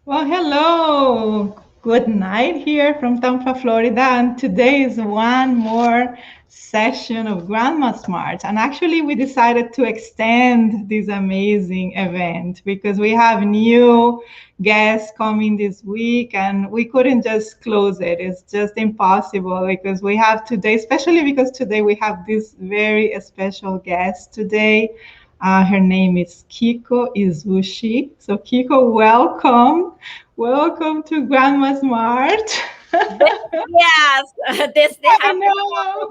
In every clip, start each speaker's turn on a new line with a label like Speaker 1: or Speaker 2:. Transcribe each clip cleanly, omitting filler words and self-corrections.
Speaker 1: Well, hello. Good night here from Tampa, Florida. And today is one more session of Grandma Smart. And actually, we decided to extend this amazing event because we have new guests coming this week and we couldn't just close it. It's just impossible because we have today, especially because today we have this very special guest today. Her name is Keiko Izushi. So, Kiko, welcome. Welcome to Grandma Smart.
Speaker 2: Yes, this they
Speaker 1: I
Speaker 2: have.
Speaker 1: know.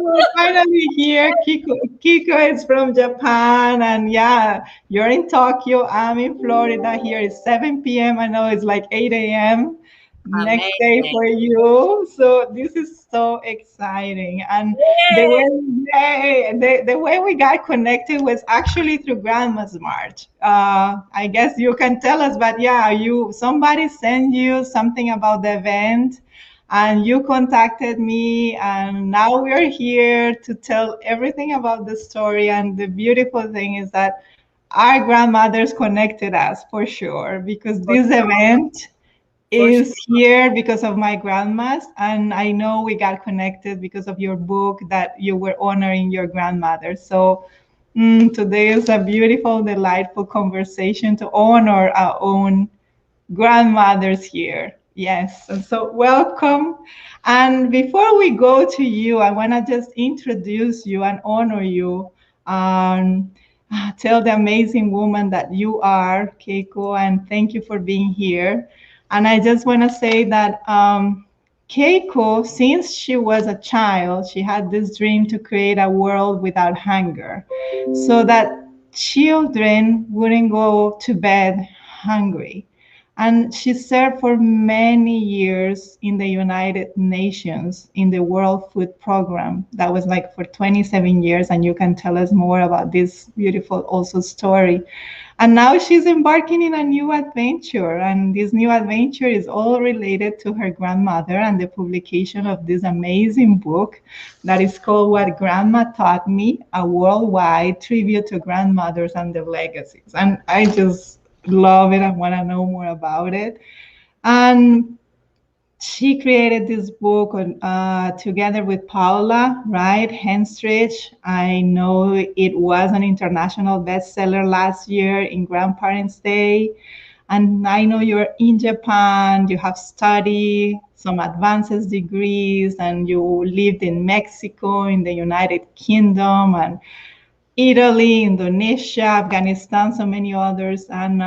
Speaker 1: We're finally here. Kiko is from Japan. And yeah, you're in Tokyo. I'm in Florida. Here is 7 p.m. I know it's like 8 a.m. next day
Speaker 2: Amazing.
Speaker 1: for you. So this is so exciting. And the
Speaker 2: Yay!
Speaker 1: the way we got connected was actually through Grandma's March. I guess you can tell us, but yeah, you somebody sent you something about the event and you contacted me and now we're here to tell everything about the story. And the beautiful thing is that our grandmothers connected us for sure because
Speaker 2: For
Speaker 1: this
Speaker 2: sure,
Speaker 1: event
Speaker 2: for sure.
Speaker 1: is here because of my grandmas, and I know we got connected because of your book that you were honoring your grandmother. So today is a beautiful, delightful conversation to honor our own grandmothers here. Yes, and so welcome. And before we go to you, I want to just introduce you and honor you. Um, Tell the amazing woman that you are, Keiko, and thank you for being here. And I just want to say that Keiko, since she was a child, she had this dream to create a world without hunger so that children wouldn't go to bed hungry. And she served for many years in the United Nations in the World Food Program. That was like for 27 years. And you can tell us more about this beautiful also story. And now she's embarking in a new adventure. And this new adventure is all related to her grandmother and the publication of this amazing book that is called What Grandma Taught Me, a worldwide tribute to grandmothers and their legacies. And I just love it. I want to know more about it. And she created this book together with Paula, right? Henstrich. I know it was an international bestseller last year in Grandparents' Day. And I know you're in Japan, you have studied some advanced degrees, and you lived in Mexico, in the United Kingdom, and Italy, Indonesia, Afghanistan, so many others. And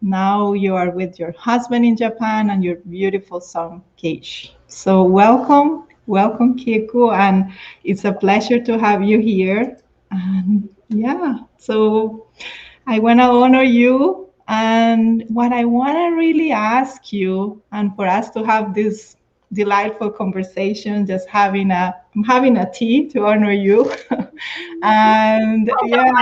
Speaker 1: now you are with your husband in Japan and your beautiful son, Keish. So welcome, welcome, Kiku. And it's a pleasure to have you here. And yeah, so I want to honor you. And what I want to really ask you, and for us to have this delightful conversation, just I'm having a tea to honor you. And yeah,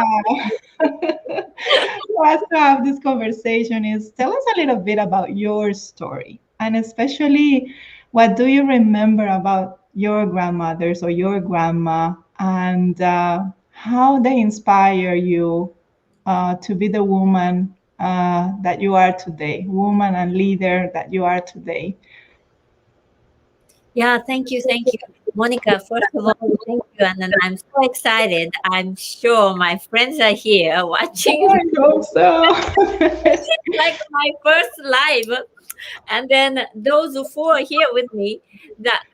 Speaker 1: for us to have this conversation is tell us a little bit about your story, and especially what do you remember about your grandmothers or your grandma, and how they inspire you to be the woman that you are today, woman and leader that you are today.
Speaker 2: Yeah, thank you, Monica. First of all, thank you, and then I'm so excited. I'm sure my friends are here watching.
Speaker 1: I hope so.
Speaker 2: This is like my first live. And then those who are here with me, that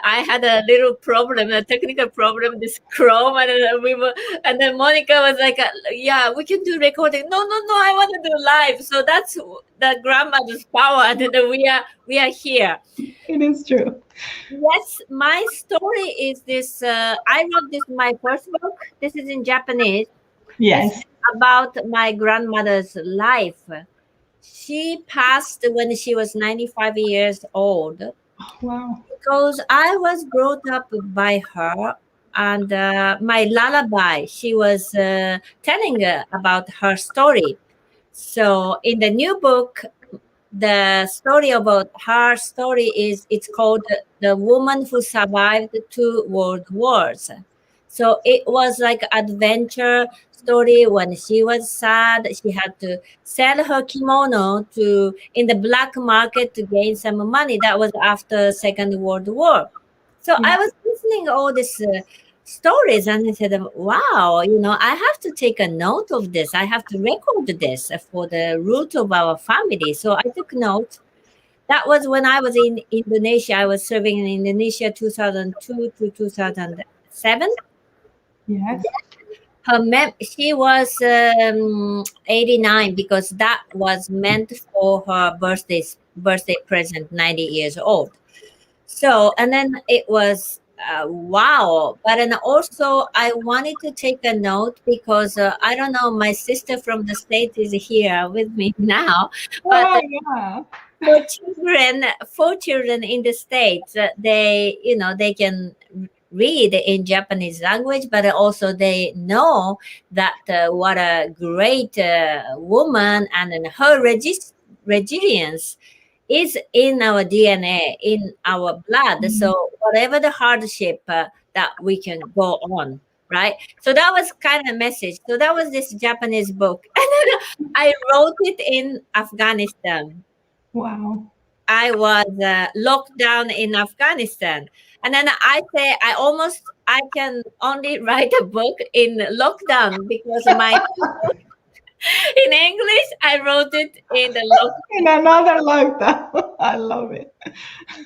Speaker 2: I had a little problem, a technical problem, this Chrome, and then and then Monica was like, "Yeah, we can do recording." No, no, no, I want to do live. So that's the grandmother's power, and then we are here.
Speaker 1: It is true.
Speaker 2: Yes, my story is this. I wrote this my first book. This is in Japanese. This is
Speaker 1: Yes.
Speaker 2: about my grandmother's life. She passed when she was 95 years old
Speaker 1: Wow.
Speaker 2: because I was brought up by her, and my lullaby, she was telling about her story. So in the new book, the story about her story is it's called The Woman Who Survived Two World Wars. So it was like adventure story. When she was sad, she had to sell her kimono to in the black market to gain some money. That was after Second World War. So I
Speaker 1: Yeah.
Speaker 2: was listening all these stories, and I said, "Wow, I have to take a note of this. I have to record this for the root of our family." So I took note. That was when I was in Indonesia. I was serving in Indonesia 2002 to 2007.
Speaker 1: Yes.
Speaker 2: She was 89 because that was meant for her birthday present, 90 years old. So, and then it was wow. But then also, I wanted to take a note because I don't know, my sister from the States is here with me now, but
Speaker 1: Oh, yeah.
Speaker 2: for children in the States, they can read in Japanese language, but also they know that what a great woman, and then her resilience is in our DNA, in our blood.
Speaker 1: Mm.
Speaker 2: So whatever the hardship that we can go on, right? So that was kind of message. So that was this Japanese book, and then I wrote it in Afghanistan.
Speaker 1: Wow.
Speaker 2: I was locked down in Afghanistan. And then I say I can only write a book in lockdown because my in English I wrote it in the
Speaker 1: In
Speaker 2: lockdown.
Speaker 1: another lockdown. I love it.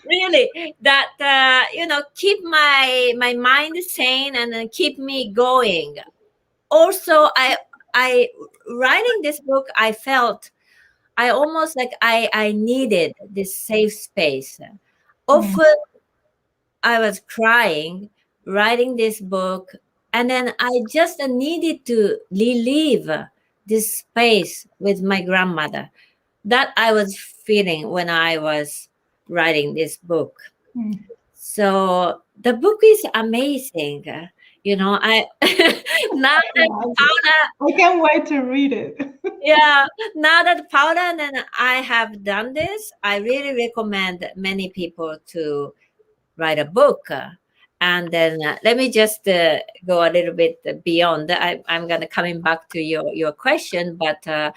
Speaker 2: Really, that keep my mind sane and then keep me going. Also, I writing this book, I felt I almost like I needed this safe space.
Speaker 1: Mm.
Speaker 2: Often I was crying writing this book, and then I just needed to relieve this space with my grandmother that I was feeling when I was writing this book.
Speaker 1: Mm.
Speaker 2: So the book is amazing. I now that Paula,
Speaker 1: I can't wait to read it.
Speaker 2: yeah, now that Paula and then I have done this, I really recommend many people to write a book. And then let me just go a little bit beyond. I'm going to coming back to your question, but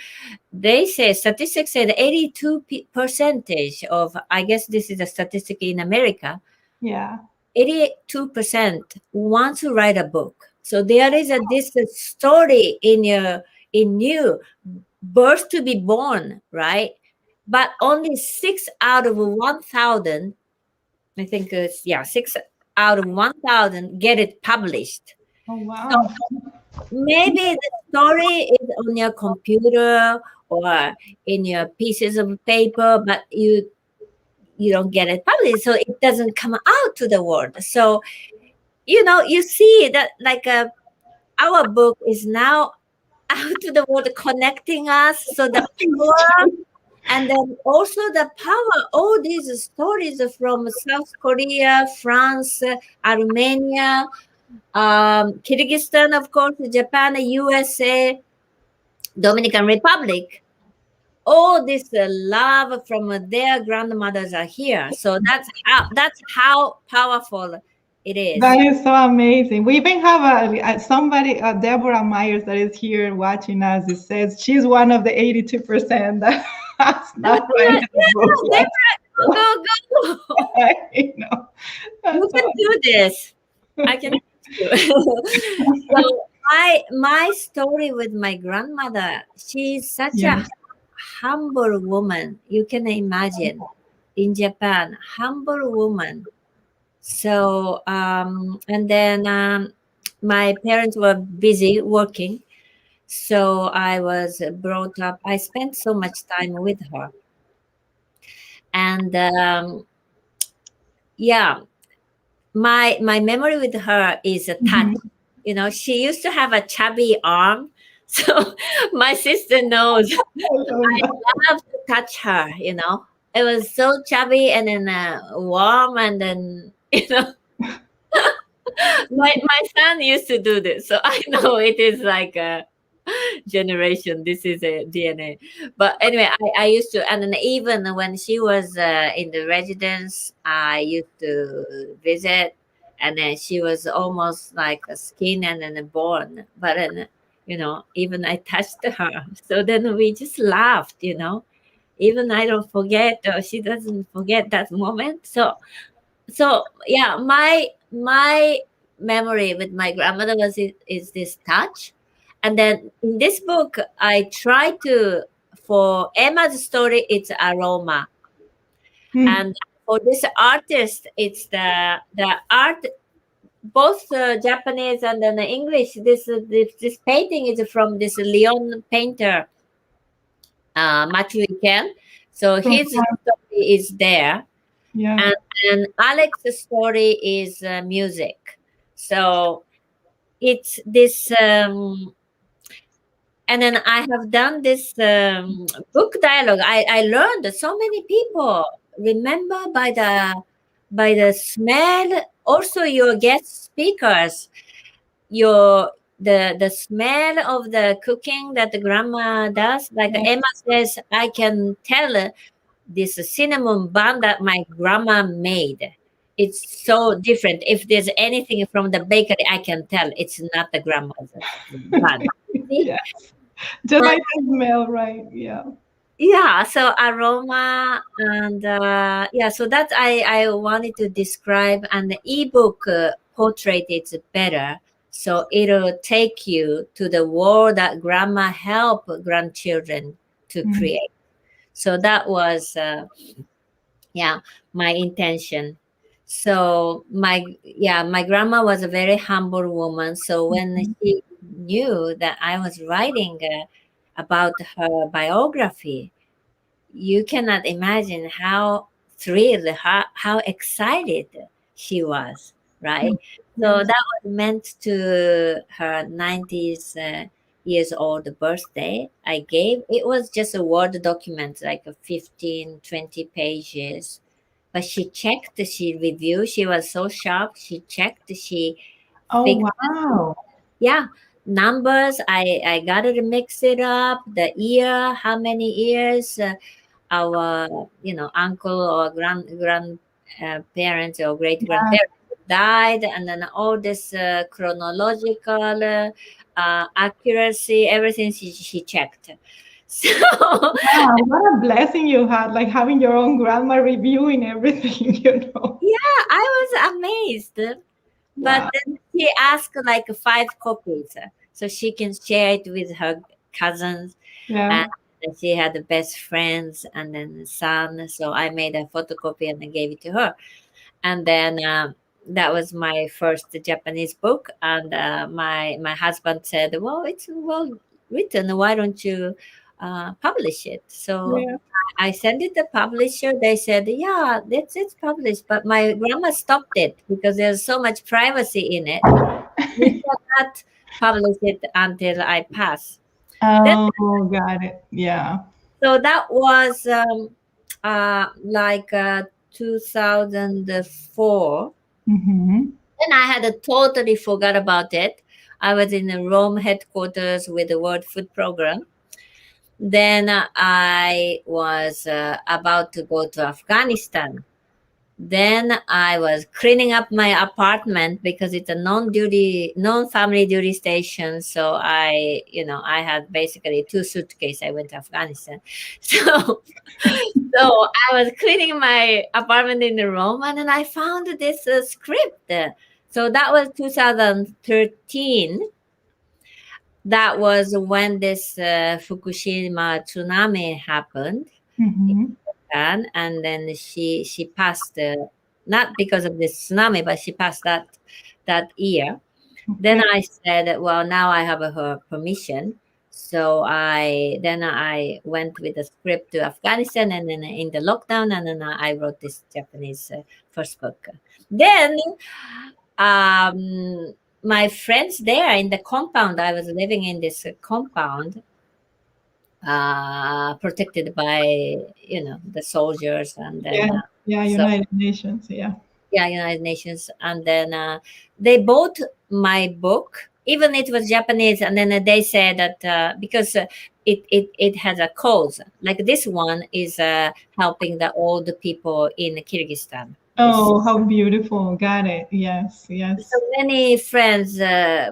Speaker 2: they say statistics said 82 percentage of, I guess this is a statistic in America,
Speaker 1: Yeah.
Speaker 2: 82% want to write a book. So there is this story in you, birth to be born, right? But only 6 out of 1,000, I think it's, yeah, 6 out of 1,000 get it published.
Speaker 1: Oh,
Speaker 2: So
Speaker 1: wow.
Speaker 2: maybe the story is on your computer or in your pieces of paper, but you don't get it published, so it doesn't come out to the world. So you see that like our book is now out to the world, connecting us. So the
Speaker 1: It's
Speaker 2: power,
Speaker 1: true.
Speaker 2: and then also the power, all these stories from South Korea, France, Armenia, Kyrgyzstan, of course, Japan, USA, Dominican Republic. All this love from their grandmothers are here. So that's how powerful it
Speaker 1: That
Speaker 2: is.
Speaker 1: is so amazing. We even have somebody, Deborah Myers, that is here watching us. It says she's one of the 82% that has not read
Speaker 2: Deborah,
Speaker 1: the book
Speaker 2: yeah,
Speaker 1: yet.
Speaker 2: Deborah, go, go, go.
Speaker 1: You know,
Speaker 2: You
Speaker 1: that's
Speaker 2: can
Speaker 1: so
Speaker 2: do this. I can teach you. So my story with my grandmother, she's such a
Speaker 1: yes.
Speaker 2: humble woman. You can imagine in Japan, humble woman. So and then my parents were busy working. So I was brought up. I spent so much time with her, and yeah, my memory with her is a touch.
Speaker 1: Mhm.
Speaker 2: She used to have a chubby arm, so my sister knows
Speaker 1: I love
Speaker 2: I
Speaker 1: that.
Speaker 2: love to touch her. It was so chubby and then warm, and then my son used to do this, so I know it is like a generation. This is a DNA. But anyway, I used to, and then even when she was in the residence, I used to visit, and then she was almost like a skin and then a bone, but then even I touched her, so then we just laughed, even I don't forget, or she doesn't forget that moment. So yeah, my memory with my grandmother is this touch. And then in this book I try to, for Emma's story it's aroma,
Speaker 1: Mm.
Speaker 2: and for this artist it's the art, both Japanese and then English. This painting is from this Leon painter, Machuiken. So
Speaker 1: From
Speaker 2: his story is there,
Speaker 1: yeah.
Speaker 2: and then Alex's story is music. So it's this, and then I have done this book dialogue. I learned that so many people remember by the smell. Also, your guest speakers, your the smell of the cooking that the grandma does. Like
Speaker 1: Yes.
Speaker 2: Emma says, I can tell this cinnamon bun that my grandma made. It's so different. If there's anything from the bakery, I can tell it's not the grandma's bun. See?
Speaker 1: Yeah. Just
Speaker 2: But
Speaker 1: like the smell, right? Yeah.
Speaker 2: yeah, so aroma and yeah, so that I wanted to describe, and the ebook portrait it's better. So it'll take you to the world that grandma helped grandchildren to
Speaker 1: Mm.
Speaker 2: create. So that was yeah, my intention. So my grandma was a very humble woman. So when she knew that I was writing about her biography, you cannot imagine how thrilled, how excited she was, right? So
Speaker 1: Yes.
Speaker 2: that was meant to her 90s years old birthday. I gave it was just a Word document, like a 15, 20 pages. But she checked, she reviewed, she was so sharp. She checked, she
Speaker 1: Oh
Speaker 2: fixed,
Speaker 1: wow.
Speaker 2: yeah, numbers. I got to mix it up, the year, how many years. Our uncle or parents or great
Speaker 1: Yeah.
Speaker 2: grandparents died, and then all this chronological accuracy, everything she checked. So
Speaker 1: Wow, what a blessing you had, like having your own grandma reviewing everything, you know.
Speaker 2: yeah, I was amazed. But
Speaker 1: Wow.
Speaker 2: then she asked like 5 copies, so she can share it with her cousins, and
Speaker 1: Yeah.
Speaker 2: she had the best friends and then the son. So I made a photocopy and I gave it to her. And then that was my first Japanese book. And my husband said, "Well, it's well written. Why don't you publish it?" So
Speaker 1: Yeah.
Speaker 2: I sent it to the publisher. They said, "Yeah, it's published," but my grandma stopped it because there's so much privacy in it. We cannot publish it until I pass. Then,
Speaker 1: Oh, got it. Yeah.
Speaker 2: so that was like 2004.
Speaker 1: Mm-hmm.
Speaker 2: Then I had totally forgot about it. I was in the Rome headquarters with the World Food Program. Then I was about to go to Afghanistan. Then I was cleaning up my apartment because it's a non-family duty station. So I had basically 2 suitcases. I went to Afghanistan. So, so I was cleaning my apartment in the Rome, and then I found this script. So that was 2013. That was when this Fukushima tsunami happened,
Speaker 1: Mm-hmm.
Speaker 2: and then she passed, not because of this tsunami, but she passed that year. Then
Speaker 1: Okay.
Speaker 2: I said, well, now I have her permission. So I went with the script to Afghanistan, and then in the lockdown, and then I wrote this Japanese first book. Then my friends there in the compound, I was living in this compound, protected by the soldiers, and
Speaker 1: Yeah.
Speaker 2: then
Speaker 1: Yeah.
Speaker 2: so
Speaker 1: United Nations. Yeah.
Speaker 2: yeah, United Nations. And then they bought my book, even it was Japanese, and then they said that because it has a cause, like this one is helping the old people in Kyrgyzstan. It's
Speaker 1: Oh, how beautiful. Got it. Yes,
Speaker 2: so
Speaker 1: yes.
Speaker 2: many friends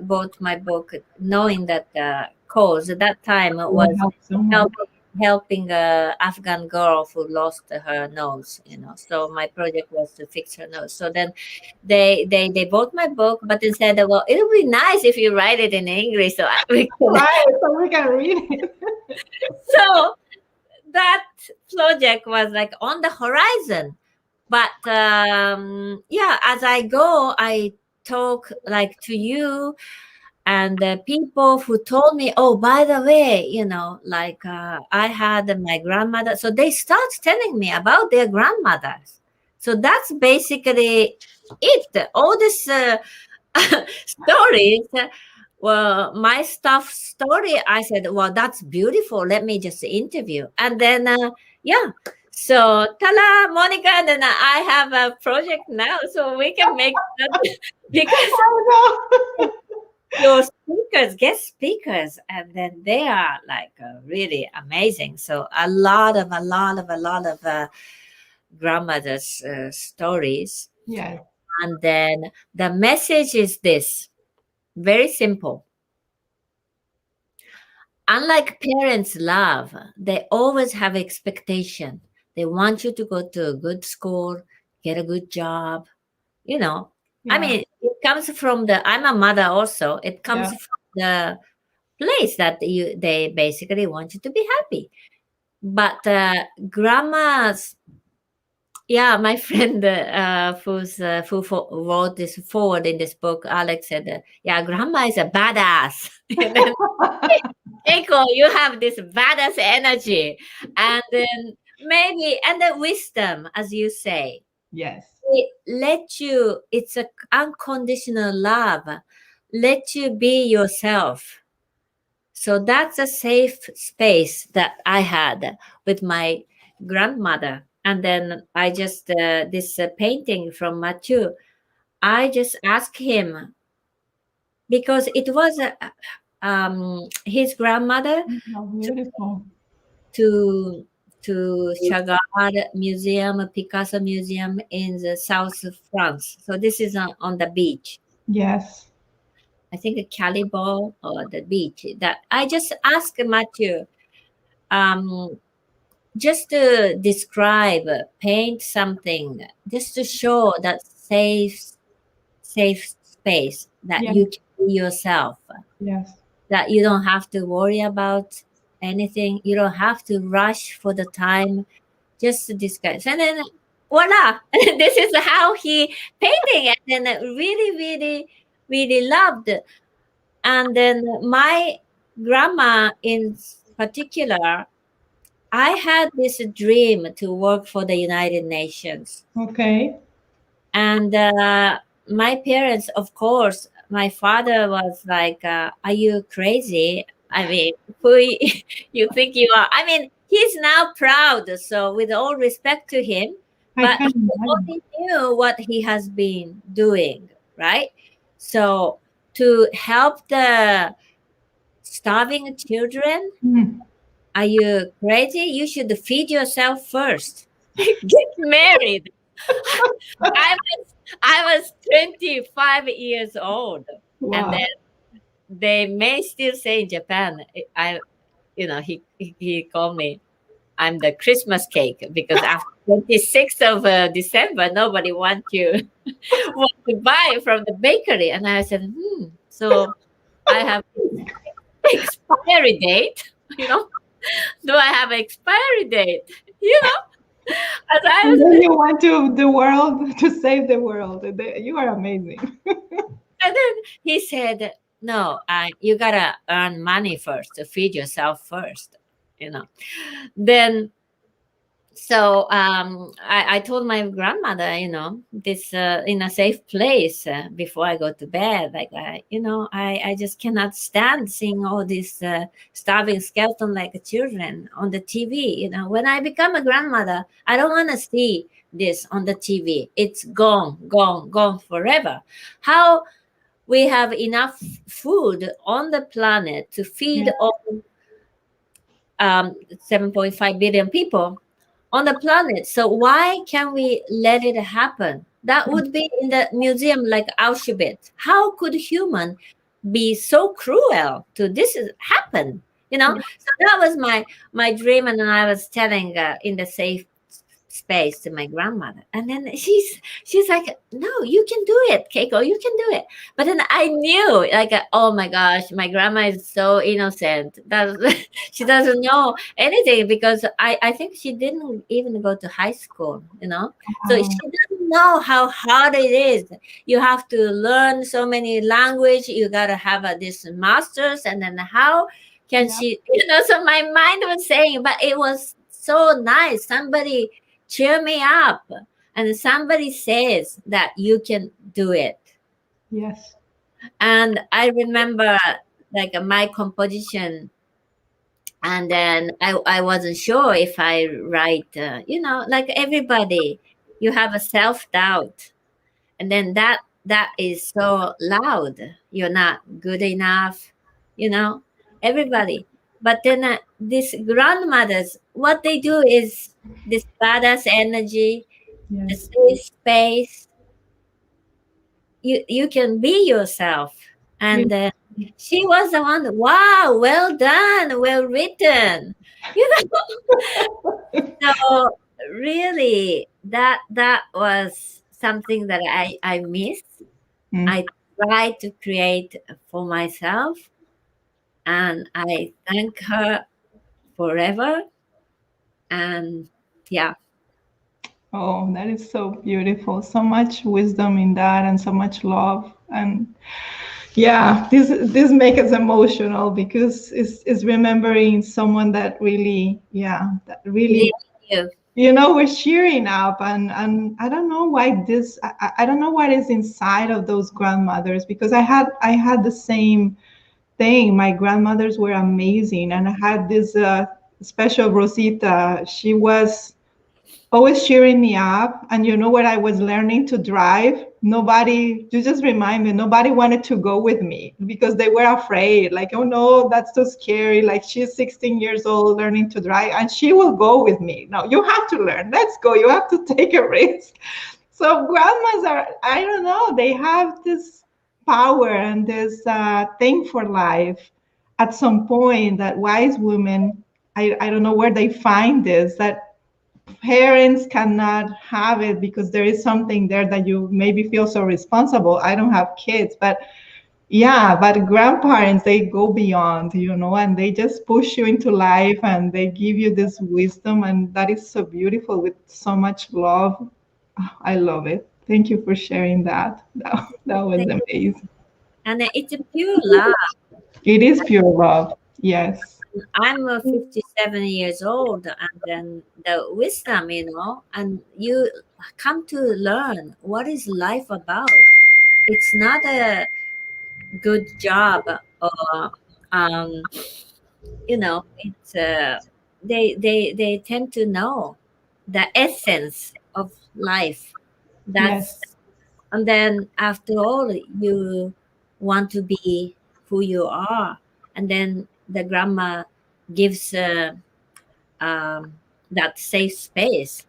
Speaker 2: bought my book, knowing that cause at that time
Speaker 1: Will
Speaker 2: was
Speaker 1: help someone.
Speaker 2: helping helping a Afghan girl who lost her nose. So my project was to fix her nose. So then they bought my book, but they said, well, it would be nice if you write it in English, so we could.
Speaker 1: Right, so we can read it.
Speaker 2: So that project was like on the horizon. But yeah, as I go, I talk like to you and the people who told me, oh, by the way, like I had my grandmother. So they start telling me about their grandmothers. So that's basically it. All this stories. Well, my stuff story, I said, well, that's beautiful. Let me just interview. And then, yeah. So, tala, Monica, and then I have a project now, so we can make that because
Speaker 1: Oh
Speaker 2: your speakers, guest speakers, and then they are like really amazing. So, a lot of grandmother's stories.
Speaker 1: no. Yes.
Speaker 2: And then the message is this. Very simple. Unlike parents' love, they always have expectation. They want you to go to a good school, get a good job. You know, I
Speaker 1: Yeah.
Speaker 2: mean, it comes from I'm a mother also. It comes
Speaker 1: Yeah.
Speaker 2: from the place that they basically want you to be happy. But grandmas, yeah, my friend who wrote this forward in this book, Alex said, yeah, grandma is a badass. And then Keiko, you have this badass energy, and then maybe and the wisdom, as you say,
Speaker 1: Yes.
Speaker 2: it let you. It's a unconditional love. Let you be yourself. So that's a safe space that I had with my grandmother. And then I just this painting from Mathieu. I just asked him because it was his grandmother
Speaker 1: How beautiful.
Speaker 2: to Chagall Museum, Picasso Museum in the south of France. So this is on the beach.
Speaker 1: Yes.
Speaker 2: I think Calibor or the beach. That I just asked Mathieu, um, just to describe, paint something, just to show that safe space that
Speaker 1: Yes.
Speaker 2: you can be yourself,
Speaker 1: Yes.
Speaker 2: that you don't have to worry about anything, you don't have to rush for the time, just to discuss. And then voila, this is how he painting, and then really, really, really loved. And then my grandma in particular, I had this dream to work for the United Nations.
Speaker 1: Okay.
Speaker 2: And my parents, of course, my father was like, are you crazy? I mean, who you think you are? I mean, he's now proud. So, with all respect to him,
Speaker 1: I
Speaker 2: but
Speaker 1: can
Speaker 2: he
Speaker 1: imagine.
Speaker 2: only knew what he has been doing, right? So, to help the starving children,
Speaker 1: Mm.
Speaker 2: are you crazy? You should feed yourself first. Get married. I I was 25 years old, and
Speaker 1: Wow.
Speaker 2: then they may still say in Japan, he called me, I'm the Christmas cake because after 26th of December, nobody want to buy from the bakery, and I said, so I have expiry date, you know. Do I have expiry date? You know, as I
Speaker 1: And
Speaker 2: was
Speaker 1: then you went to the world to save the world. You are amazing.
Speaker 2: And then he said, "No, you gotta earn money first to feed yourself first, you know." Then, so I told my grandmother, this in a safe place before I go to bed. Like, I just cannot stand seeing all these starving skeleton like children on the TV. When I become a grandmother, I don't want to see this on the TV. It's gone, gone, gone forever. How we have enough food on the planet to
Speaker 1: Yeah.
Speaker 2: feed all 7.5 billion people. on the planet. So why can we let it happen? That would be in the museum like Auschwitz. How could human be so cruel to this happen?
Speaker 1: Yeah.
Speaker 2: So that was my dream, and I was telling in the safe space to my grandmother, and then she's like, no, you can do it, Keiko, you can do it. But then I knew, like, oh my gosh, my grandma is so innocent that she doesn't know anything, because I think she didn't even go to high school, so she
Speaker 1: Wow.
Speaker 2: doesn't know how hard it is. You have to learn so many language, you got to have this masters, and then how can
Speaker 1: Yeah.
Speaker 2: she, so my mind was saying, but it was so nice, somebody cheer me up, and somebody says that you can do it.
Speaker 1: Yes.
Speaker 2: And I remember, like, my composition, and then I wasn't sure if I write, like everybody, you have a self-doubt, and then that is so loud, you're not good enough, you know everybody. But then these grandmothers, what they do is this badass energy, the
Speaker 1: Yes.
Speaker 2: safe space. You can be yourself,
Speaker 1: You
Speaker 2: and she was the one. Wow, well done, well written. You so really, that was something that I missed.
Speaker 1: Mm.
Speaker 2: I tried to create for myself, and I thank her forever. And yeah,
Speaker 1: Oh, that is so beautiful. So much wisdom in that and so much love. And yeah, this makes us emotional because it's remembering someone that really, yeah, that
Speaker 2: believe
Speaker 1: really,
Speaker 2: you.
Speaker 1: we're cheering up. And I don't know why I don't know what is inside of those grandmothers, because I had the same thing. My grandmothers were amazing, and I had this special Rosita. She was always cheering me up. And when I was learning to drive, nobody, you just remind me, nobody wanted to go with me because they were afraid. Like, oh no, that's so scary. Like, she's 16 years old learning to drive, and she will go with me. No, you have to learn. Let's go. You have to take a risk. So grandmas are, I don't know, they have this power and this thing for life at some point that wise women, I don't know where they find this, that parents cannot have it because there is something there that you maybe feel so responsible. I don't have kids, but yeah, but grandparents, they go beyond, and they just push you into life and they give you this wisdom. And that is so beautiful with so much love. I love it. Thank you for sharing that. That was amazing.
Speaker 2: And it's a pure love.
Speaker 1: It is pure love. Yes.
Speaker 2: I'm 57 years old, and then the wisdom, and you come to learn what is life about. It's not a good job, or um, it's they tend to know the essence of life.
Speaker 1: Yes.
Speaker 2: That's And then after all, you want to be who you are, and then the grandma gives that safe space.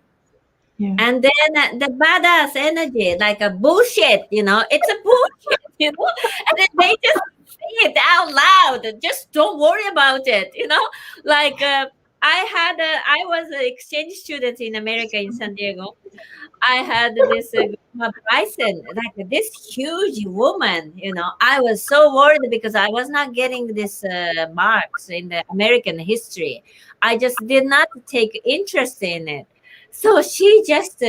Speaker 1: Yes.
Speaker 2: And then the badass energy, like a bullshit, it's a bullshit, and then they just say it out loud. Just don't worry about it, like I was an exchange student in America, in San Diego. I had this grandma bison, like this huge woman. I was so worried because I was not getting this marks in the American history. I just did not take interest in it. So she just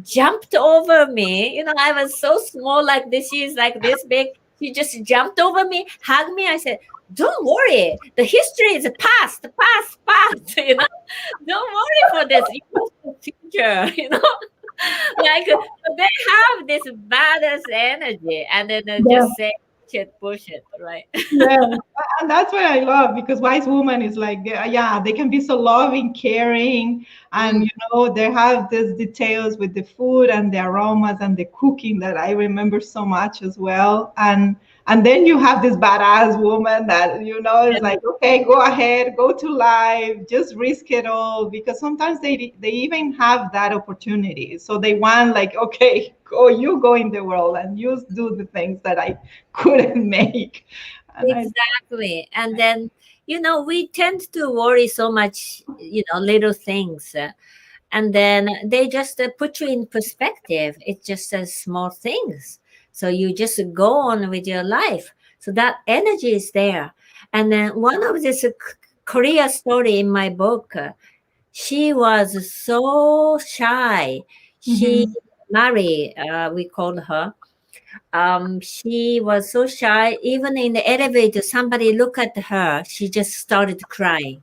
Speaker 2: jumped over me. I was so small, like this. She's like this big. She just jumped over me, hugged me. I said, "Don't worry. The history is past, past, past. Don't worry for this. You have the future. Like, they have this badass energy, and then they
Speaker 1: Yeah.
Speaker 2: just say push it, right?
Speaker 1: Yeah, and that's what I love, because wise woman is like, yeah, they can be so loving, caring, and
Speaker 2: Mm.
Speaker 1: they have these details with the food and the aromas and the cooking that I remember so much as well. And And then you have this badass woman that, is like, okay, go ahead, go to life, just risk it all. Because sometimes they even have that opportunity. So they want, like, okay, go, you go in the world and you do the things that I couldn't make. And I,
Speaker 2: Exactly. And then, we tend to worry so much, little things. And then they just put you in perspective. It's just small things. So you just go on with your life. So that energy is there. And then one of this Korea story in my book, she was so shy. She,
Speaker 1: Mhm.
Speaker 2: Mary, we called her. She was so shy. Even in the elevator, somebody looked at her. She just started crying,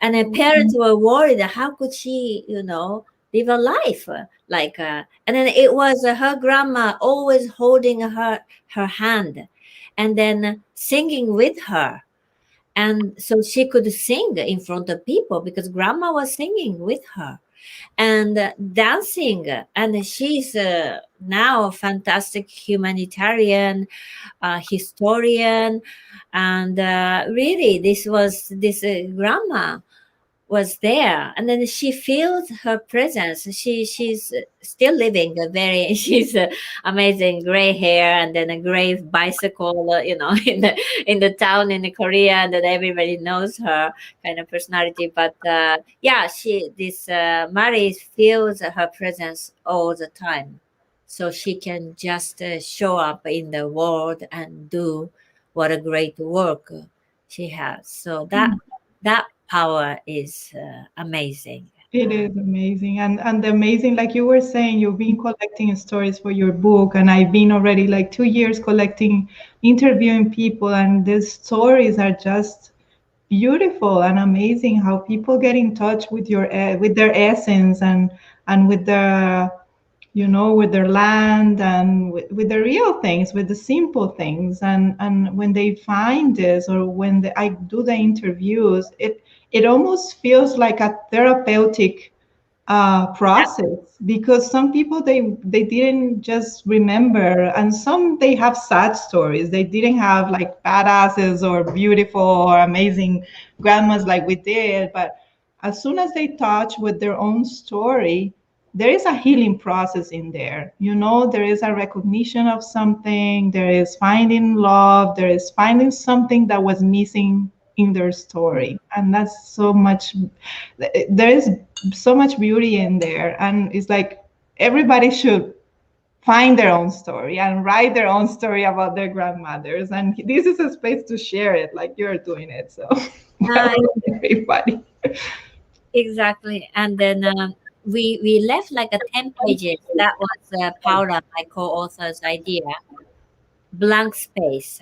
Speaker 2: and her parents were worried. How could she, live a life like? And then it was her grandma always holding her hand, and then singing with her, and so she could sing in front of people because grandma was singing with her and dancing. And she's now a fantastic humanitarian, historian, and really, this grandma was there, and then she feels her presence. She's still living a very she's amazing gray hair and then a gray bicycle, in the town in Korea, and then everybody knows her kind of personality. But yeah, she this Mary feels her presence all the time, so she can just show up in the world and do what a great work she has. So that power is amazing.
Speaker 1: It is amazing. And amazing, like you were saying, you've been collecting stories for your book, and I've been already like 2 years collecting, interviewing people, and these stories are just beautiful and amazing. How people get in touch with with their essence, and with their, with their land, and with the real things, with the simple things. And when they find this, or when I do the interviews, it almost feels like a therapeutic process, because some people, they didn't just remember, and some, they have sad stories. They didn't have like badasses or beautiful or amazing grandmas like we did, but as soon as they touch with their own story, there is a healing process in there. There is a recognition of something, there is finding love, there is finding something that was missing in their story. And that's so much, there is so much beauty in there. And it's like everybody should find their own story and write their own story about their grandmothers. And this is a space to share it, like you're doing it. So
Speaker 2: uh,
Speaker 1: welcome, everybody.
Speaker 2: exactly. And then we left like a 10 pages. That was Paula, my co-author's idea, blank space.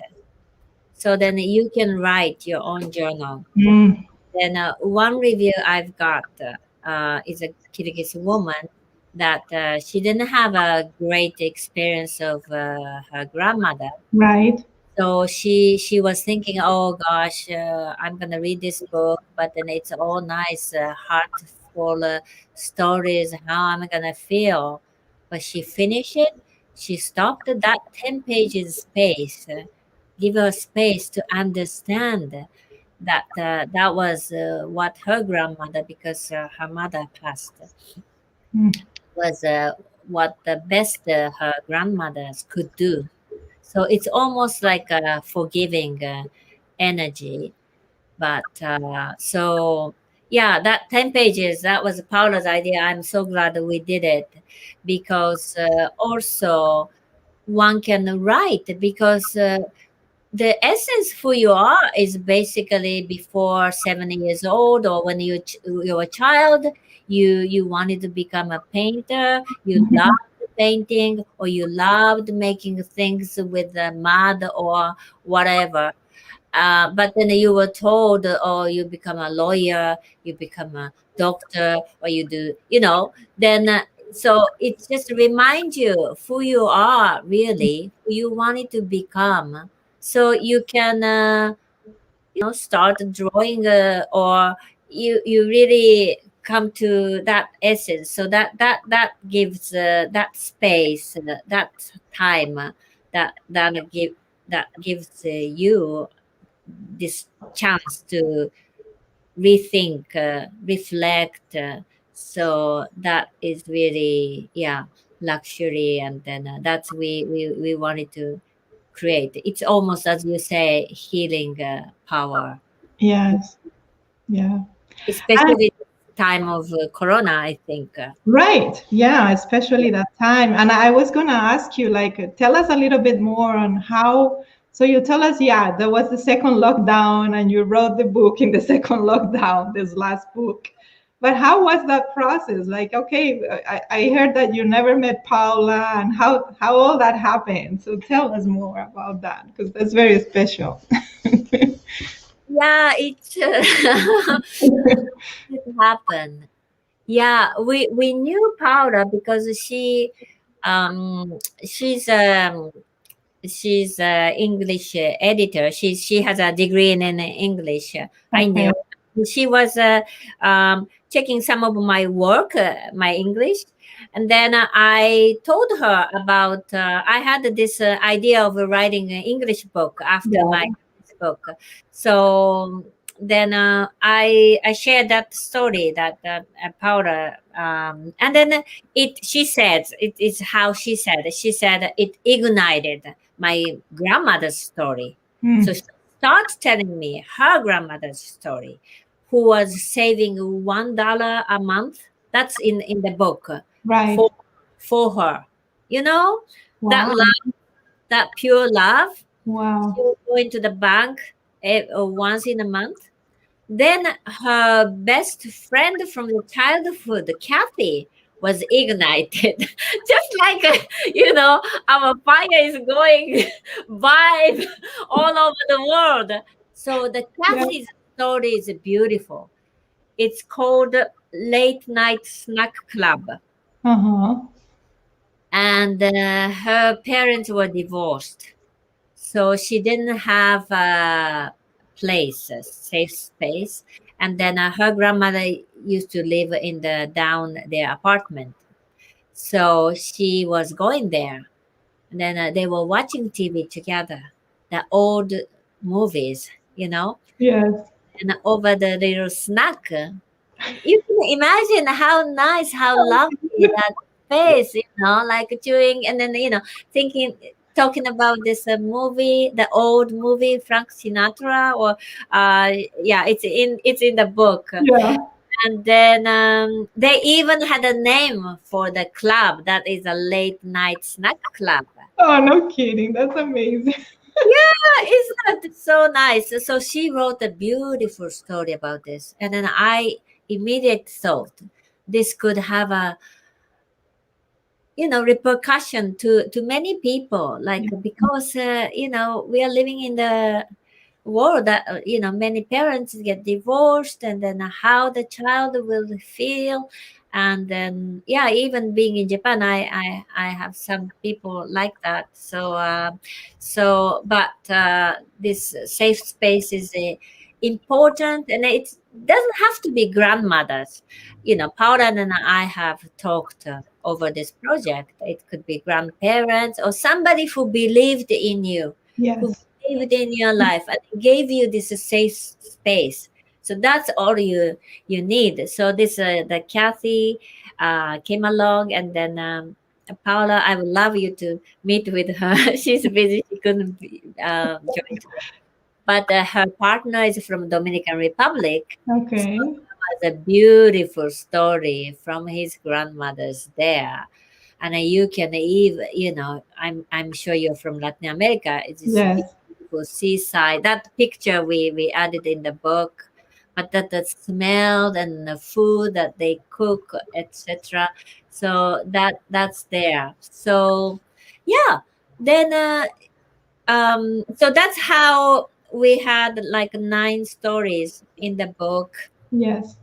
Speaker 2: So then you can write your own journal.
Speaker 1: Mm,
Speaker 2: Then one review I've got is a Kyrgyz woman that she didn't have a great experience of her grandmother.
Speaker 1: right.
Speaker 2: So she was thinking, oh gosh, I'm gonna read this book, but then it's all nice, heartful stories. How am I gonna feel? But she finished it. She stopped at that 10 pages space, give her space to understand that that was what her grandmother, because her mother passed,
Speaker 1: Mm,
Speaker 2: was what the best her grandmothers could do. So it's almost like a forgiving energy. But so yeah, that 10 pages, that was Paula's idea. I'm so glad that we did it, because also one can write, because the essence who you are is basically before 7 years old, or when you're a child, you wanted to become a painter, you loved painting, or you loved making things with the mud or whatever. But then you were told, oh, you become a lawyer, you become a doctor, or you do, then so it just reminds you who you are really, who you wanted to become. So you can, start drawing, or you really come to that essence. So that gives that space, that time, that give. that gives you this chance to rethink, reflect. So that is really, yeah, luxury. And then that's we wanted to create. It's almost, as you say, healing power,
Speaker 1: Yes. Yeah. And
Speaker 2: especially this time of Corona, I think.
Speaker 1: right. Yeah, especially that time. And I was going to ask you, like, tell us a little bit more on how. So you tell us, yeah, there was the second lockdown and you wrote the book in the second lockdown, this last book. But how was that process? Like, okay, I heard that you never met Paula and how all that happened. So tell us more about that because that's very special.
Speaker 2: Yeah, it happened. Yeah, we knew Paula because she's she's a English editor. She has a degree in English. I
Speaker 1: Okay.
Speaker 2: knew she was checking some of my work, my English, and then I told her about. I had this idea of writing an English book after my
Speaker 1: Yeah.
Speaker 2: English book, so then I shared that story that Paula, and then it she said it is how she said it ignited my grandmother's story. So
Speaker 1: Mm,
Speaker 2: she starts telling me her grandmother's story, who was saving $1 a month. That's in the book
Speaker 1: right.
Speaker 2: for for her. You know that
Speaker 1: Wow.
Speaker 2: love, that pure love. She
Speaker 1: Wow.
Speaker 2: would go into the bank once in a month. Then her best friend from the childhood, Kathy, was ignited. Just like, our fire is going by all over the world. So the
Speaker 1: Yeah.
Speaker 2: Kathy's story is beautiful. It's called Late Night Snack Club.
Speaker 1: Uh-huh.
Speaker 2: And her parents were divorced. So she didn't have a place, a safe space. And then her grandmother used to live in the down their apartment. So she was going there. And then they were watching TV together, the old movies,
Speaker 1: Yes.
Speaker 2: and over the little snack. You can imagine how nice, how lovely that face, like chewing and then, thinking, talking about this movie, the old movie, Frank Sinatra, or yeah, it's in the book.
Speaker 1: Yeah.
Speaker 2: And then they even had a name for the club that is a late night snack club.
Speaker 1: Oh, no kidding. That's amazing.
Speaker 2: Yeah, isn't that so nice? So she wrote a beautiful story about this, and then I immediately thought this could have a repercussion to many people, like because we are living in the world that many parents get divorced, and then how the child will feel. And then, yeah, even being in Japan, I have some people like that. But this safe space is important, and it doesn't have to be grandmothers. Paula and I have talked over this project. It could be grandparents or somebody who believed in you, who
Speaker 1: Yes.
Speaker 2: believed in your life and gave you this safe space. So that's all you need. So this the Kathy came along, and then Paula, I would love you to meet with her. She's busy; she couldn't join today. But her partner is from Dominican Republic, so
Speaker 1: Okay.
Speaker 2: it was a beautiful story from his grandmother's there. And you can even, I'm sure you're from Latin America. It's this
Speaker 1: Yes.
Speaker 2: beautiful seaside. That picture we added in the book, but that the smell and the food that they cook, etc. So that's there. So yeah, then so that's how we had like 9 stories in the book.
Speaker 1: Yes.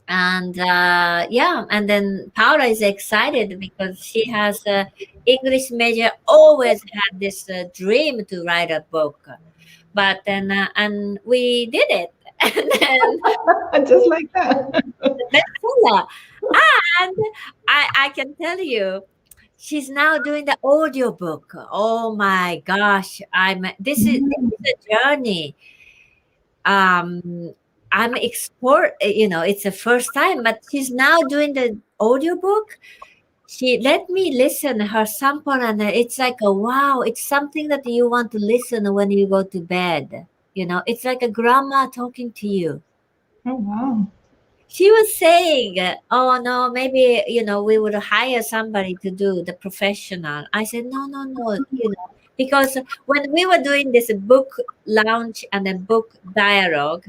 Speaker 2: And yeah, and then Paula is excited because she has a English major, always had this dream to write a book. But then and we did it. And then
Speaker 1: Just like that.
Speaker 2: bestseller. And I can tell you, she's now doing the audiobook. Oh my gosh, this is a journey. Um, I'm explore. It's the first time, but she's now doing the audiobook. She let me listen her sample, and it's like a wow. It's something that you want to listen when you go to bed. It's like a grandma talking to you.
Speaker 1: Oh, wow.
Speaker 2: She was saying, "Oh no, maybe we would hire somebody to do the professional." I said, "No, no, no, because when we were doing this book launch and then book dialogue,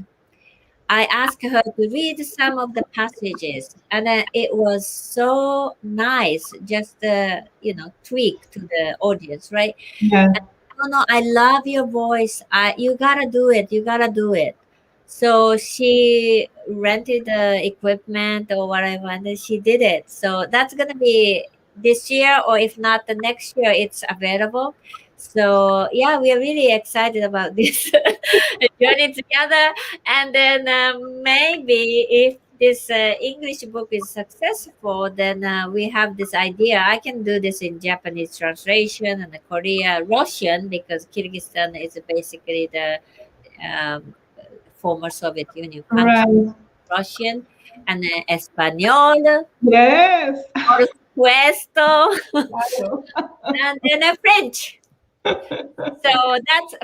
Speaker 2: I asked her to read some of the passages, and it was so nice, just tweak to the audience, right?
Speaker 1: Yeah.
Speaker 2: No, no, I love your voice. You gotta do it. You gotta do it. So she rented the equipment or whatever, and then she did it. So that's gonna be this year, or if not the next year, it's available. So yeah, we are really excited about this journey together. And then maybe if this English book is successful, then we have this idea. I can do this in Japanese translation and the Korea, Russian, because Kyrgyzstan is basically the um, former Soviet Union country,
Speaker 1: Right.
Speaker 2: Russian, and Espanol,
Speaker 1: Yes.
Speaker 2: por supuesto,
Speaker 1: Claro.
Speaker 2: and then French. So that's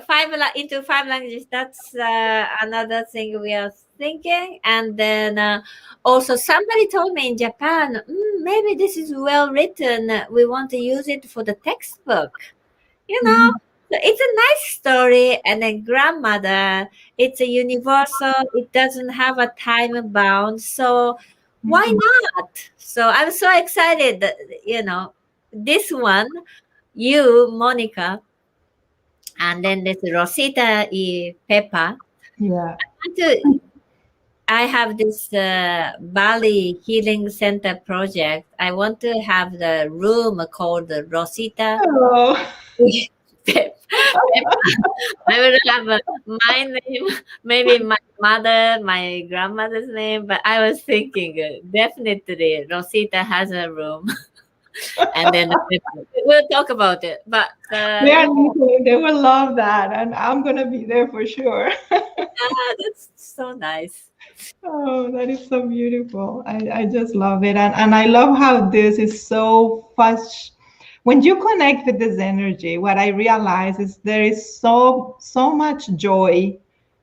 Speaker 2: into five languages. That's another thing we are thinking. And then also somebody told me in Japan, maybe this is well written. We want to use it for the textbook. You know,
Speaker 1: Mhm.
Speaker 2: so it's a nice story. And then grandmother, it's a universal. It doesn't have a time bound. So why
Speaker 1: Mhm.
Speaker 2: not? So I'm so excited that, this one, you, Monica, and then there's Rosita y Peppa.
Speaker 1: Yeah.
Speaker 2: And I have this Bali Healing Center project. I want to have the room called the Rosita
Speaker 1: Oh,
Speaker 2: y Peppa. I will have my name, maybe my mother, my grandmother's name, but I was thinking definitely Rosita has a room, and then we'll talk about it. But
Speaker 1: they are listening. They will love that, and I'm gonna be there for sure.
Speaker 2: that's so nice.
Speaker 1: Oh, that is so beautiful. I just love it. And I love how this is so fast. When you connect with this energy, what I realize is there is so much joy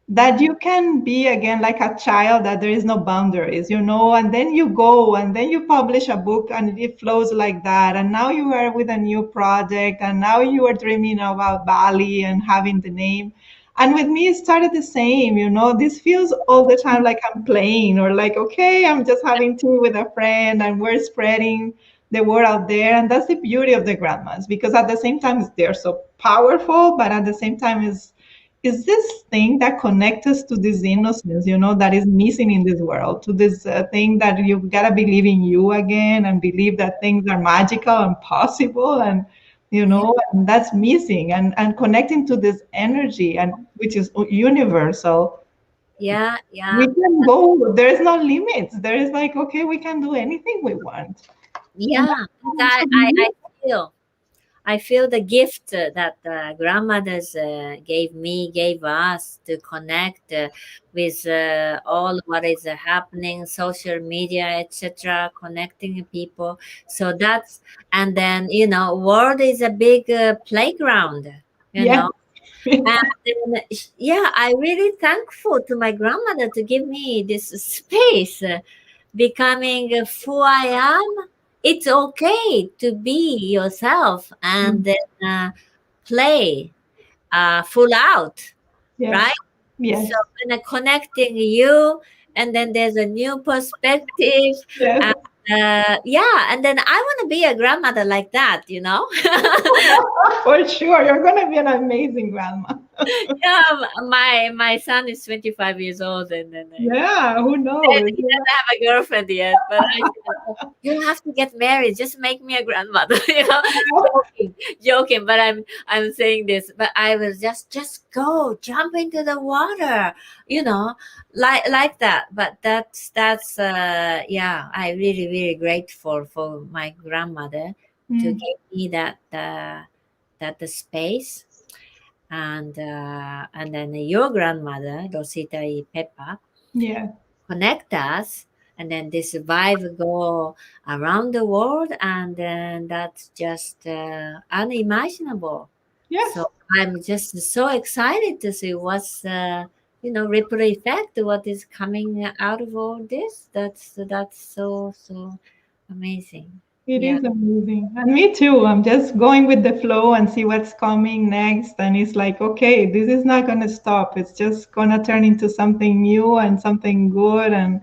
Speaker 1: that you can be again like a child, that there is no boundaries, and then you go and then you publish a book and it flows like that. And now you are with a new project and now you are dreaming about Bali and having the name. And with me, it started the same, this feels all the time like I'm playing, or like, okay, I'm just having tea with a friend and we're spreading the word out there. And that's the beauty of the grandmas, because at the same time, they're so powerful, but at the same time, is this thing that connects us to this innocence, that is missing in this world, to this thing that you've got to believe in you again and believe that things are magical and possible. And
Speaker 2: Yeah,
Speaker 1: and that's missing, and connecting to this energy, and which is universal.
Speaker 2: yeah,
Speaker 1: We
Speaker 2: yeah,
Speaker 1: can go, there is no limits. There is like, okay, we can do anything we want. And
Speaker 2: yeah.
Speaker 1: that's
Speaker 2: I,
Speaker 1: so
Speaker 2: I, I
Speaker 1: beautiful.
Speaker 2: feel. I feel the gift that grandmothers gave us to connect with all what is happening, social media, etc., connecting people. So that's, and then world is a big playground. You
Speaker 1: Yes.
Speaker 2: know, and then, yeah, I really thankful to my grandmother to give me this space, becoming who I am. It's okay to be yourself and then play full out,
Speaker 1: Yes.
Speaker 2: right? So
Speaker 1: Yes.
Speaker 2: when connecting you, and then there's a new perspective.
Speaker 1: Yes.
Speaker 2: Uh, yeah, and then I want to be a grandmother like that, you know?
Speaker 1: For sure. You're gonna be an amazing grandma.
Speaker 2: Yeah, my son is 25 years old, and then
Speaker 1: Yeah, who
Speaker 2: said
Speaker 1: knows?
Speaker 2: he doesn't have a girlfriend yet. But I said, "Oh, you don't have to get married. Just make me a grandmother." Joking, joking. But I'm saying this. But I was just go jump into the water, like that. But that's yeah. I really grateful for my grandmother to
Speaker 1: Mm.
Speaker 2: give me that the space, and then your grandmother Rosita y Peppa
Speaker 1: Yeah.
Speaker 2: connect us, and then this vibe go around the world, and then that's just unimaginable.
Speaker 1: Yes.
Speaker 2: So I'm just so excited to see what's ripple effect, what is coming out of all this. That's so amazing.
Speaker 1: It
Speaker 2: Yeah.
Speaker 1: is amazing. And me too. I'm just going with the flow and see what's coming next. And it's like, okay, this is not gonna stop. It's just gonna turn into something new and something good, and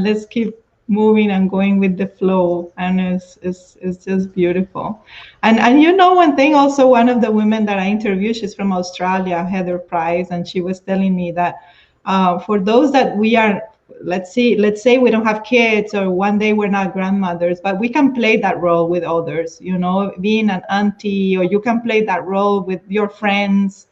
Speaker 1: let's keep moving and going with the flow. And it's just beautiful. And you know one thing also, one of the women that I interviewed, she's from Australia, Heather Price, and she was telling me that for those that we are, let's say we don't have kids, or one day we're not grandmothers, but we can play that role with others, being an auntie, or you can play that role with your friends,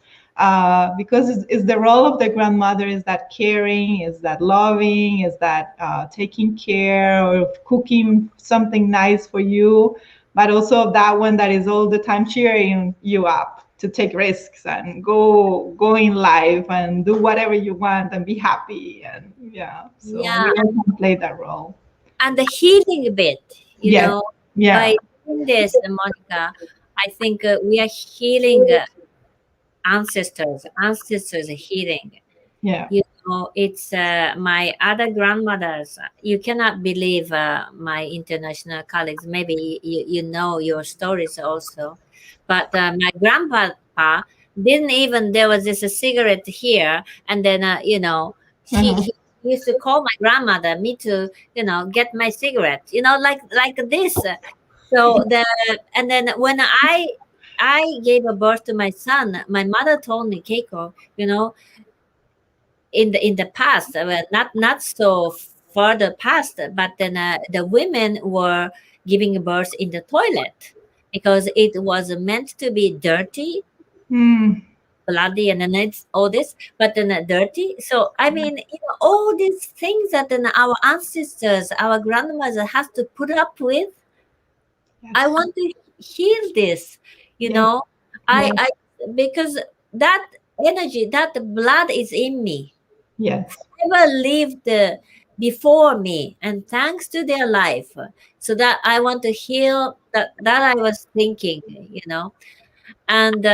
Speaker 1: because it's the role of the grandmother, is that caring, is that loving, is that taking care, or cooking something nice for you, but also that one that is all the time cheering you up to take risks and go in life and do whatever you want and be happy. And yeah, so
Speaker 2: Yeah,
Speaker 1: we all can play that role.
Speaker 2: and the healing bit,
Speaker 1: Yes.
Speaker 2: by
Speaker 1: Yeah.
Speaker 2: doing this, Monica, I think we are healing ancestors healing.
Speaker 1: Yeah.
Speaker 2: It's my other grandmothers. You cannot believe my international colleagues. Maybe you know your stories also, but my grandpapa didn't even. There was this a cigarette here, and then
Speaker 1: Uh-huh.
Speaker 2: he used to call my grandmother me to get my cigarette. Like this. So and then when I gave a birth to my son, my mother told me, Keiko, in the past, well, not so further past, but then the women were giving birth in the toilet because it was meant to be dirty,
Speaker 1: Mm.
Speaker 2: bloody, and then it's all this, but then dirty. So I mean, all these things that then our ancestors, our grandmothers has to put up with. I
Speaker 1: Yes.
Speaker 2: want to heal this, you
Speaker 1: Yes.
Speaker 2: know.
Speaker 1: Yes.
Speaker 2: I because that energy, that blood is in me,
Speaker 1: Yes.
Speaker 2: ever lived before me, and thanks to their life, so that I want to heal that I was thinking, and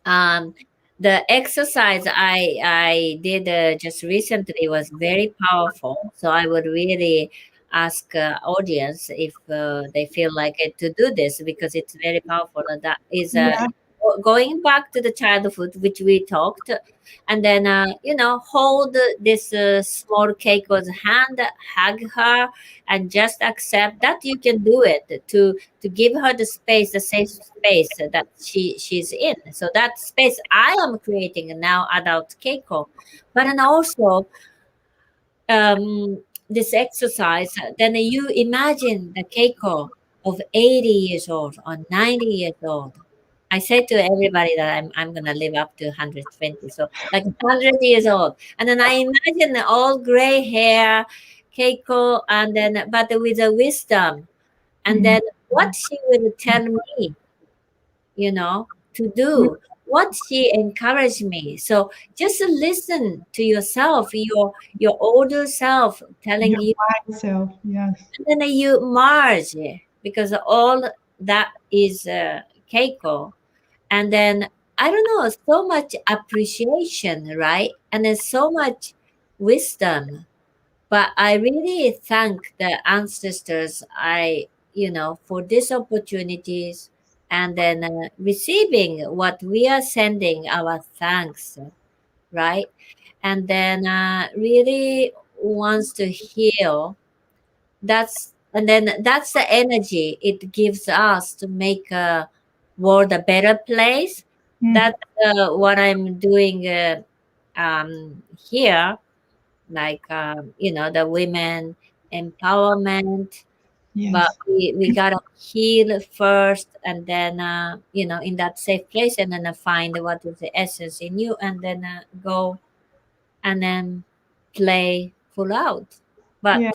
Speaker 2: um, the exercise I did just recently was very powerful. So I would really ask audience if they feel like it to do this because it's very powerful. And that is
Speaker 1: Yeah.
Speaker 2: going back to the childhood, which we talked, and then hold this small Keiko's hand, hug her, and just accept that you can do it to give her the space, the safe space that she's in. So that space I am creating now, adult Keiko. But then also this exercise, then you imagine the Keiko of 80 years old or 90 years old. I say to everybody that I'm gonna live up to 120, so like 100 years old, and then I imagine all gray hair, Keiko, and then but with a wisdom, and
Speaker 1: Mm.
Speaker 2: then what she will tell me, to do, what she encouraged me. So just listen to yourself, your older self telling
Speaker 1: Your
Speaker 2: you,
Speaker 1: wise self. Yes.
Speaker 2: and then you merge because all that is Keiko. And then I don't know, so much appreciation, right? And there's so much wisdom. But I really thank the ancestors, for these opportunities, and then receiving what we are sending our thanks, right? And then really wants to heal. That's the energy it gives us to make a world a better place.
Speaker 1: Mm.
Speaker 2: That's what I'm doing here, like the women empowerment. But
Speaker 1: Yes.
Speaker 2: we gotta heal first, and then in that safe place, and then find what is the essence in you, and then go and then play full out. But
Speaker 1: Yeah.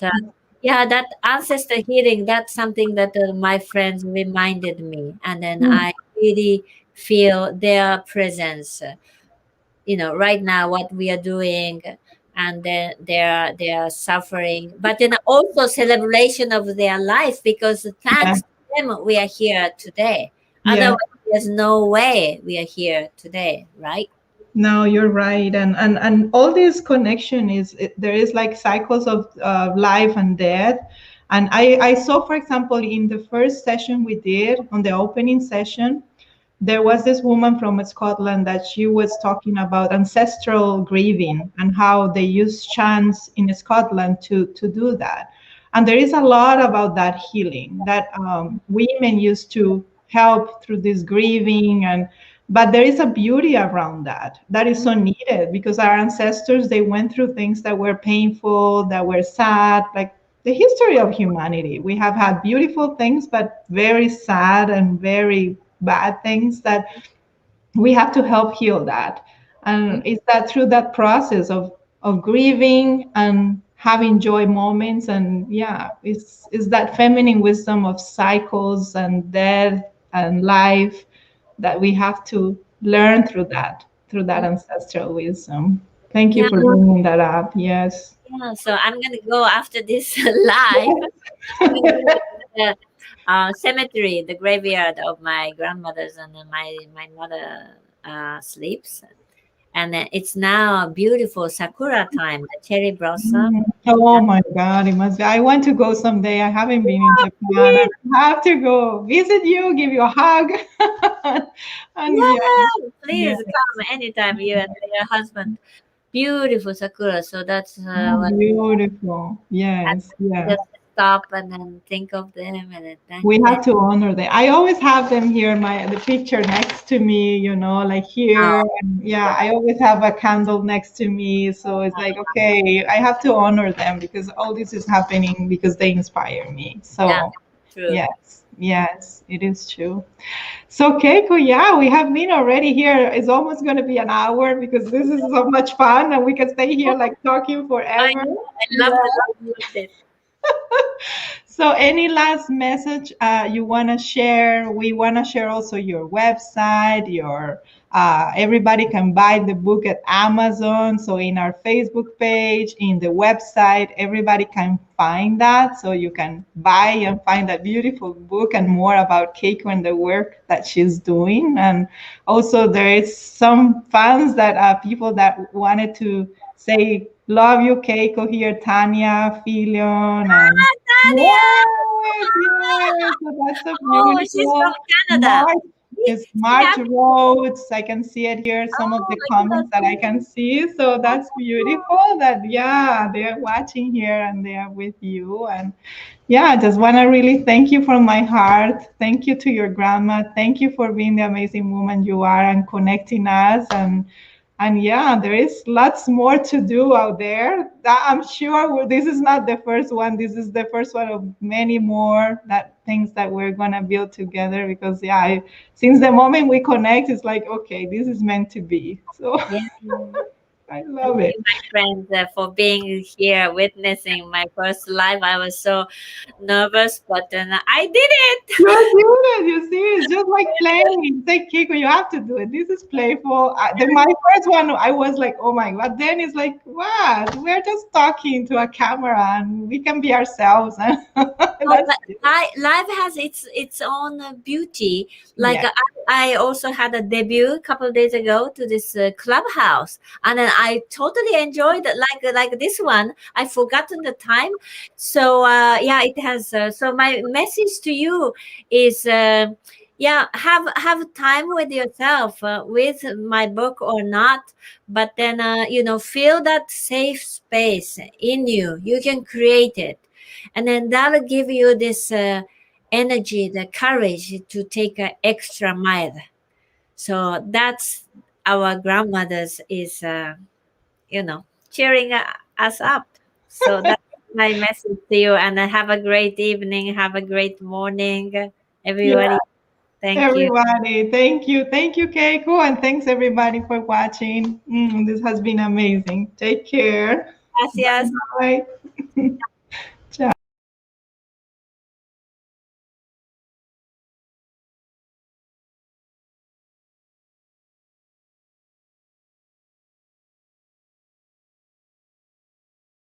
Speaker 2: Yeah, that ancestor healing, that's something that my friends reminded me. And then
Speaker 1: Mm,
Speaker 2: I really feel their presence, right now, what we are doing, and then their suffering, but then also celebration of their life, because
Speaker 1: yeah,
Speaker 2: thanks to them, we are here today.
Speaker 1: yeah.
Speaker 2: Otherwise, there's no way we are here today, right?
Speaker 1: No, you're right, and all this connection there is like cycles of life and death, and I saw, for example, in the first session we did on the opening session, there was this woman from Scotland that she was talking about ancestral grieving and how they use chants in Scotland to do that. And there is a lot about that healing that women used to help through this grieving, and but there is a beauty around that that is so needed because our ancestors, they went through things that were painful, that were sad, like the history of humanity. We have had beautiful things, but very sad and very bad things that we have to help heal that. And it's that through that process of grieving and having joy moments, and yeah, it's that feminine wisdom of cycles and death and life that we have to learn through that ancestral wisdom. Thank you
Speaker 2: Yeah,
Speaker 1: for bringing that up. Yes.
Speaker 2: yeah. So I'm gonna go after this live. I'm gonna go to the cemetery, the graveyard of my grandmothers, and then my mother sleeps. And then it's now a beautiful sakura time, the cherry blossom.
Speaker 1: Mm. Oh my God, it must be. I want to go someday. I haven't been in Japan.
Speaker 2: Please,
Speaker 1: I have to go visit you, give you a hug. And yeah,
Speaker 2: yeah,
Speaker 1: yeah.
Speaker 2: please come anytime, you and your husband. Beautiful sakura. So that's
Speaker 1: Oh,
Speaker 2: what
Speaker 1: beautiful.
Speaker 2: I
Speaker 1: Yes, yeah.
Speaker 2: just stop and then think of them and then
Speaker 1: We
Speaker 2: thank them.
Speaker 1: have to honor them. I always have them here, the picture next to me, like
Speaker 2: Oh,
Speaker 1: here. And yeah, I always have a candle next to me. So it's like, okay, I have to honor them because all this is happening because they inspire me.
Speaker 2: yeah,
Speaker 1: So
Speaker 2: true.
Speaker 1: yes, yes, it is true. So Keiko, yeah, we have been already here. It's almost going to be an hour because this is so much fun and we can stay here like talking
Speaker 2: I
Speaker 1: forever.
Speaker 2: know. I
Speaker 1: Yeah.
Speaker 2: loved it.
Speaker 1: So, any last message you want to share? We want to share also your website. Everybody can buy the book at Amazon. So, in our Facebook page, in the website, everybody can find that. So you can buy and find that beautiful book and more about Keiko and the work that she's doing. And also, there is some fans that are people that wanted to say love you, Keiko here, Tanya, Filion, and
Speaker 2: Ah, Tanya!
Speaker 1: yes, yes. So that's so
Speaker 2: Oh, she's from
Speaker 1: beautiful.
Speaker 2: Canada.
Speaker 1: March is
Speaker 2: She
Speaker 1: March
Speaker 2: have,
Speaker 1: Rhodes. I can see it here, some of
Speaker 2: oh
Speaker 1: the
Speaker 2: my
Speaker 1: comments that I
Speaker 2: goodness.
Speaker 1: can see. So that's beautiful that, yeah, they're watching here and they are with you. And yeah, I just want to really thank you from my heart. Thank you to your grandma. Thank you for being the amazing woman you are and connecting us. And yeah, there is lots more to do out there. I'm sure this is not the first one. This is the first one of many more that things that we're gonna build together. Because yeah, since the moment we connect, it's like okay, this is meant to be. So
Speaker 2: Yeah.
Speaker 1: I
Speaker 2: Thank
Speaker 1: love it.
Speaker 2: you, my friends, for being here, witnessing my first live. I was so nervous, but then I did it.
Speaker 1: You do it. You see, it's just like playing. Say, Kiko, you have to do it. This is playful. My first one, I was like, oh my God. Then it's like, what? We're just talking to a camera and we can be ourselves. And
Speaker 2: Oh,
Speaker 1: that's
Speaker 2: but live has its own beauty. Like
Speaker 1: yeah.
Speaker 2: I also had a debut a couple of days ago to this clubhouse, and then I totally enjoyed it. Like this one, I've forgotten the time. So yeah, it has. So my message to you is. Yeah, have time with yourself, with my book or not, but then feel that safe space in you. You can create it, and then that'll give you this energy, the courage to take an extra mile. So that's our grandmothers is cheering us up. So that's my message to you, and have a great evening, have a great morning,
Speaker 1: Yeah.
Speaker 2: everybody. Thank you.
Speaker 1: Everybody, thank you. Thank you, Keiko. And thanks everybody for watching. This has been amazing. Take care.
Speaker 2: Gracias.
Speaker 1: Bye.